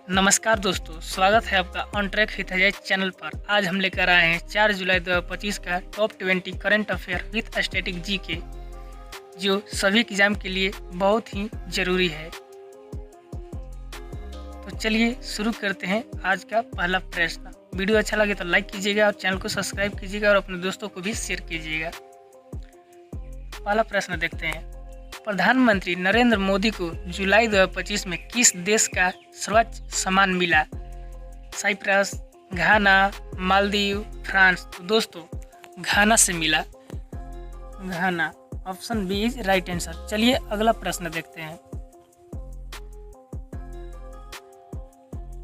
नमस्कार दोस्तों, स्वागत है आपका on track with Ajay channel पर। आज हम लेकर आए हैं 4 जुलाई 2025 का top 20 current affair with static GK, जो सभी एग्जाम के लिए बहुत ही ज़रूरी है। तो चलिए शुरू करते हैं आज का पहला प्रश्न। वीडियो अच्छा लगे तो लाइक कीजिएगा और चैनल को सब्सक्राइब कीजिएगा और अपने दोस्तों को भी शेयर कीजिएगा। पहला प्रश्न देखते हैं। प्रधानमंत्री नरेंद्र मोदी को जुलाई 2025 में किस देश का सर्वोच्च सम्मान मिला? Cyprus, Ghana, Maldives, France. तो दोस्तों घाना से मिला, Ghana. Option B is right answer. चलिए अगला प्रश्न देखते हैं।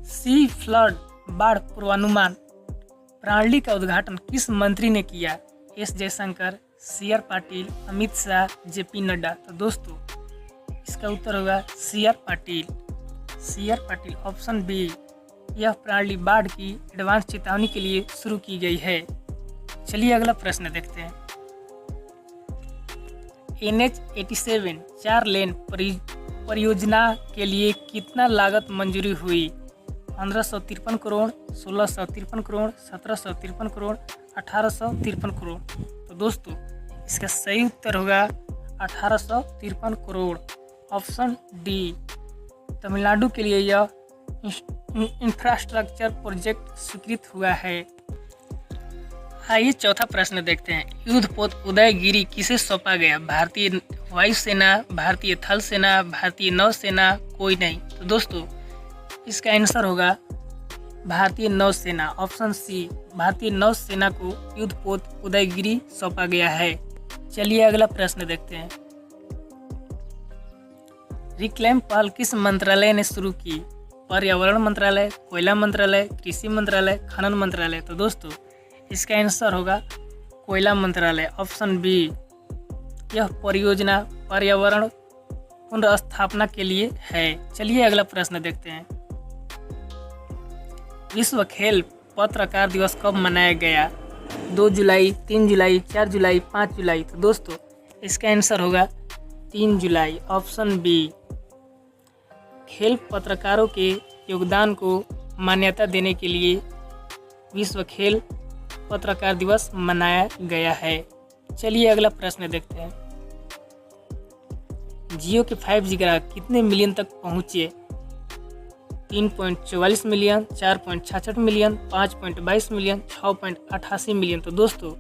सी फ्लड बाढ़ पूर्वानुमान प्रणाली का उद्घाटन किस मंत्री ने किया? S Jaishankar, C R Patil, Amit Shah, JP Nadda. तो दोस्तों इसका उत्तर होगा C R Patil. C R Patil option B. यह प्रणाली बाढ़ की एडवांस चेतावनी के लिए शुरू की गई है। चलिए अगला प्रश्न देखते हैं। NH-87 4 लेन परियोजना के लिए कितना लागत मंजूरी हुई? 1553 करोड़, 1653 करोड़, 1753 करोड़, 1853 करोड़। तो दोस्तों इसका सही उत्तर होगा 1853 करोड़। Option D. तमिलनाडु के लिए यह इंफ्रास्ट्रक्चर प्रोजेक्ट स्वीकृत हुआ है। आइए चौथा प्रश्न देखते हैं। युद्धपोत उदयगिरी किसे सौंपा गया? भारतीय वायुसेना, भारतीय थल सेना, भारतीय नौसेना, कोई नहीं। तो दोस्तों इसका आंसर होगा भारतीय नौसेना। Option C. भारतीय नौसेना को युद्धपोत उदयगिरी सौंपा गया है। चलिए अगला प्रश्न देखते हैं। रिक्लेम पहल किस मंत्रालय ने शुरू की? पर्यावरण मंत्रालय, कोयला मंत्रालय, कृषि मंत्रालय, खनन मंत्रालय। तो दोस्तों इसका आंसर होगा कोयला मंत्रालय। Option B. यह परियोजना पर्यावरण पुनर्स्थापना के लिए है। चलिए अगला प्रश्न देखते हैं। विश्व खेल पत्रकार दिवस कब मनाया गया? 2 जुलाई, 3 जुलाई, 4 जुलाई, 5 जुलाई। तो दोस्तों इसका आंसर होगा 3 जुलाई। Option B. खेल पत्रकारों के योगदान को मान्यता देने के लिए विश्व खेल पत्रकार दिवस मनाया गया है। चलिए अगला प्रश्न देखते हैं। जियो के 5G ग्राहक कितने मिलियन तक पहुँचे? 3.44 मिलियन, 4.66 मिलियन, 5.22 मिलियन, 6.88 मिलियन। तो दोस्तों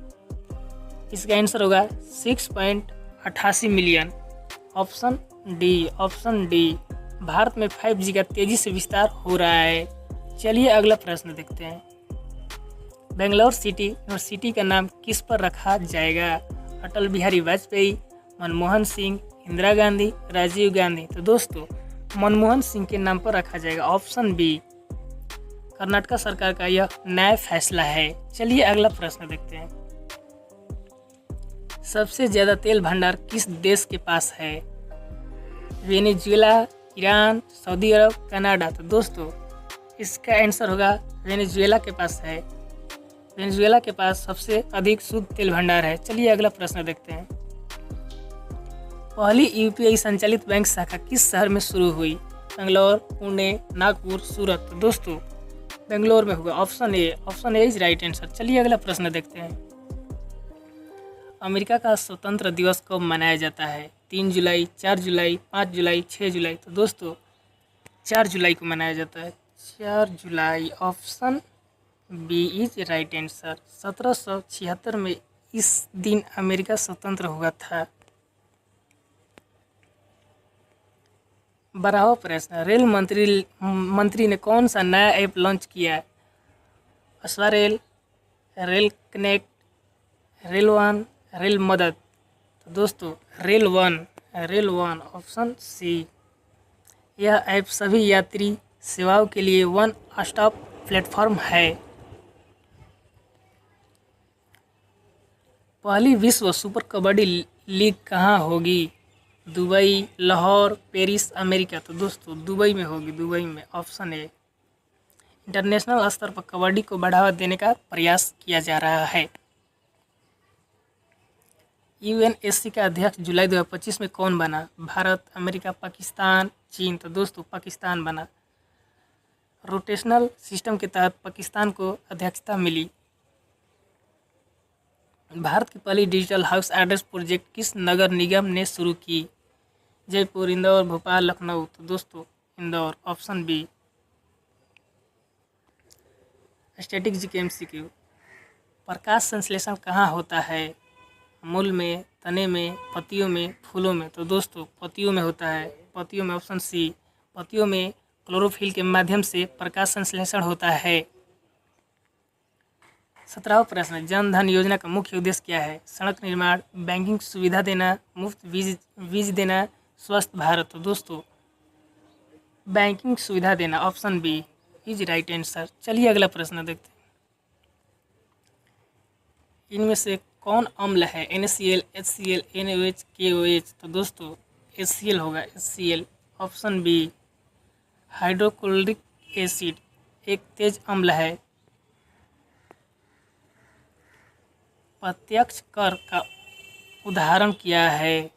इसका आंसर होगा 6.88 million. Option D. Option D. Bharat में 5G का तेजी से विस्तार हो रहा है। चलिए अगला प्रश्न देखते हैं। बेंगलोर सिटी यूनिवर्सिटी का नाम किस पर रखा जाएगा? अटल बिहारी वाजपेयी, मनमोहन सिंह, इंदिरा गांधी, राजीव गांधी। तो दोस्तों मनमोहन सिंह के नाम पर रखा जाएगा। Option B. कर्नाटक सरकार का यह नया फैसला है। चलिए अगला प्रश्न देखते हैं। सबसे ज्यादा तेल भंडार किस देश के पास है? वेनेजुएला, ईरान, सऊदी अरब, कनाडा। तो दोस्तों इसका आंसर होगा वेनेजुएला के पास है। वेनेजुएला के पास सबसे अधिक शुद्ध तेल भंडार है। चलिए अगला प्रश्न देखते हैं। पहली UPI संचालित बैंक शाखा किस शहर में शुरू हुई? बेंगलोर, पुणे, नागपुर, सूरत। तो दोस्तों बेंगलोर में होगा। Option A. Option A is right answer. चलिए अगला प्रश्न देखते हैं। अमेरिका का स्वतंत्र दिवस कब मनाया जाता है? 3 जुलाई, 4 जुलाई, 5 जुलाई, 6 जुलाई। तो दोस्तों 4 जुलाई को मनाया जाता है। 4 जुलाई। Option B is right answer. 1776 में इस दिन अमेरिका स्वतंत्र हुआ था। 12वां प्रश्न। रेल मंत्री ने कौन सा नया ऐप लॉन्च किया है? Ashwa rail, rail connect, rail one, rail Madad. तो दोस्तों रेल वन। Option C. यह ऐप सभी यात्री सेवाओं के लिए वन स्टॉप प्लेटफॉर्म है। पहली विश्व सुपर कबड्डी लीग कहाँ होगी? Dubai, Lahore, Paris, America. तो दोस्तों दुबई में होगी। दुबई में। Option A. इंटरनेशनल स्तर पर कबड्डी को बढ़ावा देने का प्रयास किया जा रहा है। UNSC का अध्यक्ष जुलाई 2025 में कौन बना? भारत, अमेरिका, पाकिस्तान, चीन। तो दोस्तों पाकिस्तान बना। रोटेशनल सिस्टम के तहत पाकिस्तान को अध्यक्षता मिली। भारत की पहली डिजिटल हाउस एड्रेस प्रोजेक्ट किस नगर निगम ने शुरू की? जयपुर, इंदौर, भोपाल, लखनऊ। तो दोस्तों Indore, option B. Static GK MCQ, प्रकाश संश्लेषण कहाँ होता है? मूल में, तने में, पत्तियों में, फूलों में। तो दोस्तों पत्तियों में होता है। पत्तियों में, ऑप्शन सी। पत्तियों में क्लोरोफिल के माध्यम से प्रकाश संश्लेषण होता है। 17वां प्रश्न, जन धन योजना का मुख्य उद्देश्य क्या है? सड़क निर्माण, बैंकिंग सुविधा देना, मुफ्त बीज देना, स्वस्थ भारत। तो दोस्तों बैंकिंग सुविधा देना, option B is right answer. चलिए अगला प्रश्न देखते हैं। इनमें से कौन अम्ल है? NaCl, HCl, NaOH, KOH। तो दोस्तों HCl होगा, HCl, option B. Hydrochloric acid एक तेज अम्ल है। प्रत्यक्ष कर का उदाहरण क्या है?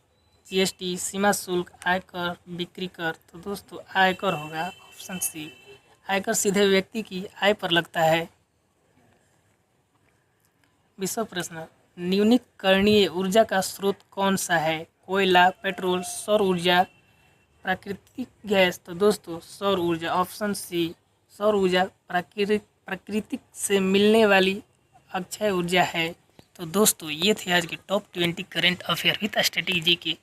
GST, सीमा शुल्क, आयकर, बिक्री कर। तो दोस्तों आयकर होगा, ऑप्शन सी। आयकर सीधे व्यक्ति की आय पर लगता है। 20वां प्रश्न, न्यूनीकरणीय ऊर्जा का स्रोत कौन सा है? कोयला, पेट्रोल, सौर ऊर्जा, प्राकृतिक गैस। तो दोस्तों सौर ऊर्जा, ऑप्शन सी। सौर ऊर्जा प्राकृतिक से मिलने वाली अक्षय ऊर्जा है। तो दोस्तों ये थे आज के top 20 current affair with static GK,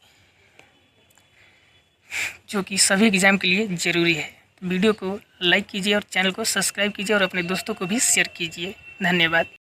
जो कि सभी एग्जाम के लिए ज़रूरी है। वीडियो को लाइक कीजिए और चैनल को सब्सक्राइब कीजिए और अपने दोस्तों को भी शेयर कीजिए। धन्यवाद।